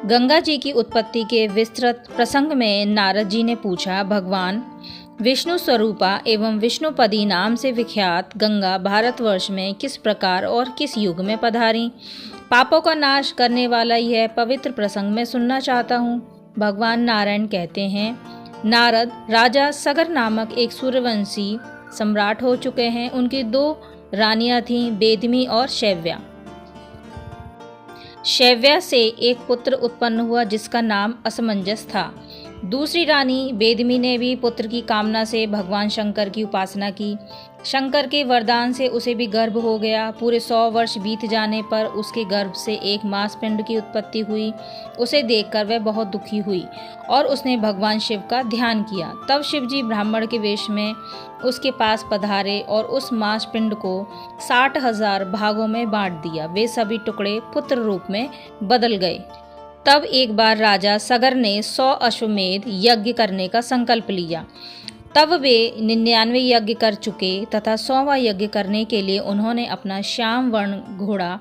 गंगा जी की उत्पत्ति के विस्तृत प्रसंग में नारद जी ने पूछा, भगवान विष्णु स्वरूपा एवं विष्णुपदी नाम से विख्यात गंगा भारतवर्ष में किस प्रकार और किस युग में पधारी? पापों का नाश करने वाला यह पवित्र प्रसंग मैं सुनना चाहता हूँ। भगवान नारायण कहते हैं, नारद, राजा सगर नामक एक सूर्यवंशी सम्राट हो चुके हैं। उनकी 2 रानियां थीं, बेदमी और शैव्या। शैव्या से एक पुत्र उत्पन्न हुआ जिसका नाम असमंजस था। दूसरी रानी बेदमी ने भी पुत्र की कामना से भगवान शंकर की उपासना की। शंकर के वरदान से उसे भी गर्भ हो गया। पूरे 100 वर्ष बीत जाने पर उसके गर्भ से एक मांसपिंड की उत्पत्ति हुई। उसे देखकर वह बहुत दुखी हुई और उसने भगवान शिव का ध्यान किया। तब शिव जी ब्राह्मण के वेश में उसके पास पधारे और उस मांसपिंड को 60,000 भागों में बांट दिया। वे सभी टुकड़े पुत्र रूप में बदल गए। तब एक बार राजा सगर ने 100 अश्वमेध यज्ञ करने का संकल्प लिया। तब वे 99 यज्ञ कर चुके तथा 100वां यज्ञ करने के लिए उन्होंने अपना श्याम वर्ण घोड़ा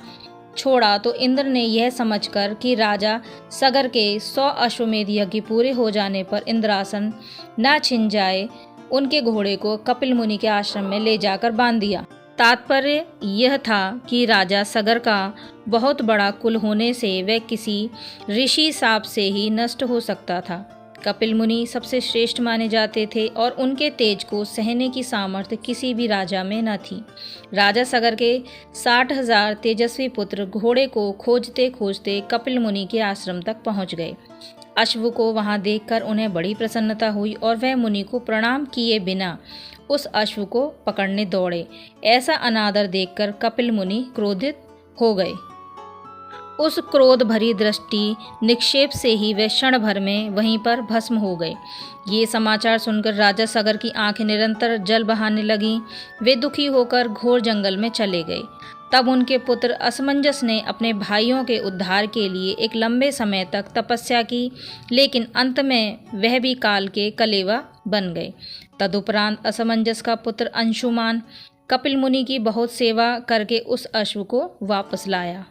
छोड़ा तो इंद्र ने यह समझकर कि राजा सगर के 100 अश्वमेध यज्ञ पूरे हो जाने पर इंद्रासन न छिन जाए, उनके घोड़े को कपिल मुनि के आश्रम में ले जाकर बांध दिया। तात्पर्य यह था कि राजा सगर का बहुत बड़ा कुल होने से वह किसी ऋषि शाप से ही नष्ट हो सकता था। कपिल मुनि सबसे श्रेष्ठ माने जाते थे और उनके तेज को सहने की सामर्थ्य किसी भी राजा में न थी। राजा सगर के 60,000 तेजस्वी पुत्र घोड़े को खोजते खोजते कपिल मुनि के आश्रम तक पहुंच गए। अश्व को वहां देखकर उन्हें बड़ी प्रसन्नता हुई और वह मुनि को प्रणाम किए बिना उस अश्व को पकड़ने दौड़े। ऐसा अनादर देखकर कपिल मुनि क्रोधित हो गए। उस क्रोध भरी दृष्टि निक्षेप से ही वे क्षण भर में वहीं पर भस्म हो गए। ये समाचार सुनकर राजा सगर की आंखें निरंतर जल बहाने लगीं। वे दुखी होकर घोर जंगल में चले गए। तब उनके पुत्र असमंजस ने अपने भाइयों के उद्धार के लिए एक लंबे समय तक तपस्या की, लेकिन अंत में वह भी काल के कलेवा बन गए। तदुपरांत असमंजस का पुत्र अंशुमान कपिल मुनि की बहुत सेवा करके उस अश्व को वापस लाया,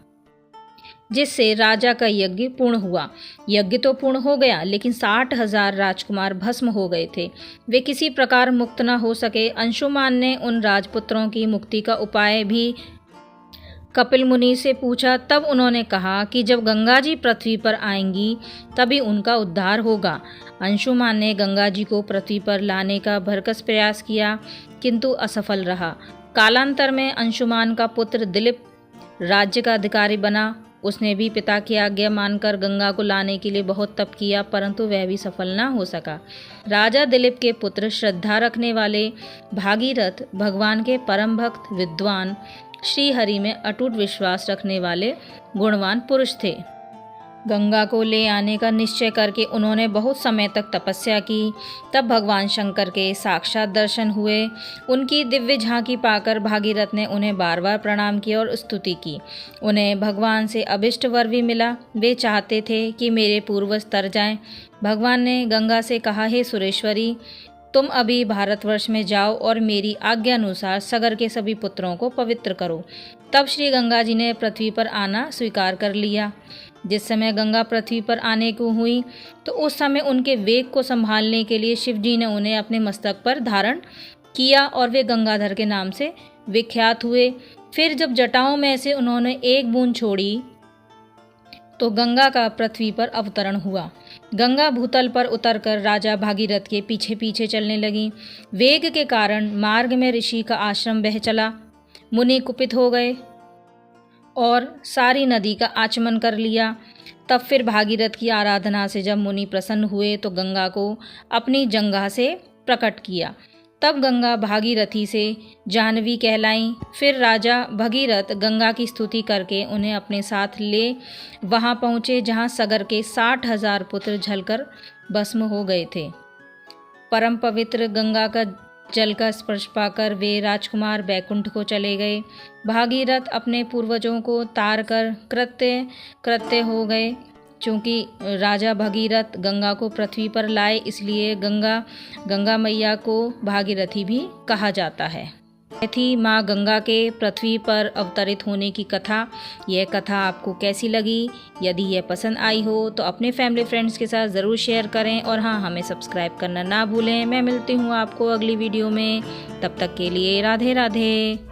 जिससे राजा का यज्ञ पूर्ण हुआ। यज्ञ तो पूर्ण हो गया, लेकिन 60,000 राजकुमार भस्म हो गए थे। वे किसी प्रकार मुक्त न हो सके। अंशुमान ने उन राजपुत्रों की मुक्ति का उपाय भी कपिल मुनि से पूछा। तब उन्होंने कहा कि जब गंगा जी पृथ्वी पर आएंगी तभी उनका उद्धार होगा। अंशुमान ने गंगा जी को पृथ्वी पर लाने का भरकस प्रयास किया, किंतु असफल रहा। कालांतर में अंशुमान का पुत्र दिलीप राज्य का अधिकारी बना। उसने भी पिता की आज्ञा मानकर गंगा को लाने के लिए बहुत तप किया, परंतु वह भी सफल न हो सका। राजा दिलीप के पुत्र श्रद्धा रखने वाले भागीरथ भगवान के परम भक्त, विद्वान, श्री हरि में अटूट विश्वास रखने वाले गुणवान पुरुष थे। गंगा को ले आने का निश्चय करके उन्होंने बहुत समय तक तपस्या की। तब भगवान शंकर के साक्षात दर्शन हुए। उनकी दिव्य झांकी पाकर भागीरथ ने उन्हें बार बार प्रणाम किया और स्तुति की। उन्हें भगवान से अभिष्ट वर भी मिला। वे चाहते थे कि मेरे पूर्वज तर जाएं। भगवान ने गंगा से कहा, हे सुरेश्वरी, तुम अभी भारतवर्ष में जाओ और मेरी आज्ञा अनुसार सगर के सभी पुत्रों को पवित्र करो। तब श्री गंगा जी ने पृथ्वी पर आना स्वीकार कर लिया। जिस समय गंगा पृथ्वी पर आने को हुई तो उस समय उनके वेग को संभालने के लिए शिव जी ने उन्हें अपने मस्तक पर धारण किया और वे गंगाधर के नाम से विख्यात हुए। फिर जब जटाओं में से उन्होंने एक बूंद छोड़ी तो गंगा का पृथ्वी पर अवतरण हुआ। गंगा भूतल पर उतरकर राजा भागीरथ के पीछे पीछे चलने लगी। वेग के कारण मार्ग में ऋषि का आश्रम बह चला। मुनि कुपित हो गए और सारी नदी का आचमन कर लिया। तब फिर भागीरथ की आराधना से जब मुनि प्रसन्न हुए तो गंगा को अपनी जंघा से प्रकट किया। तब गंगा भागीरथी से जाह्नवी कहलाईं। फिर राजा भगीरथ गंगा की स्तुति करके उन्हें अपने साथ ले वहां पहुँचे जहां सगर के 60,000 पुत्र जलकर भस्म हो गए थे। परम पवित्र गंगा का जल का स्पर्श पाकर वे राजकुमार बैकुंठ को चले गए। भागीरथ अपने पूर्वजों को तार कर कृत्य हो गए। चूँकि राजा भगीरथ गंगा को पृथ्वी पर लाए, इसलिए गंगा मैया को भागीरथी भी कहा जाता है। थी माँ गंगा के पृथ्वी पर अवतरित होने की कथा। यह कथा आपको कैसी लगी? यदि यह पसंद आई हो तो अपने फैमिली फ्रेंड्स के साथ ज़रूर शेयर करें और हाँ, हमें सब्सक्राइब करना ना भूलें। मैं मिलती हूँ आपको अगली वीडियो में, तब तक के लिए राधे राधे।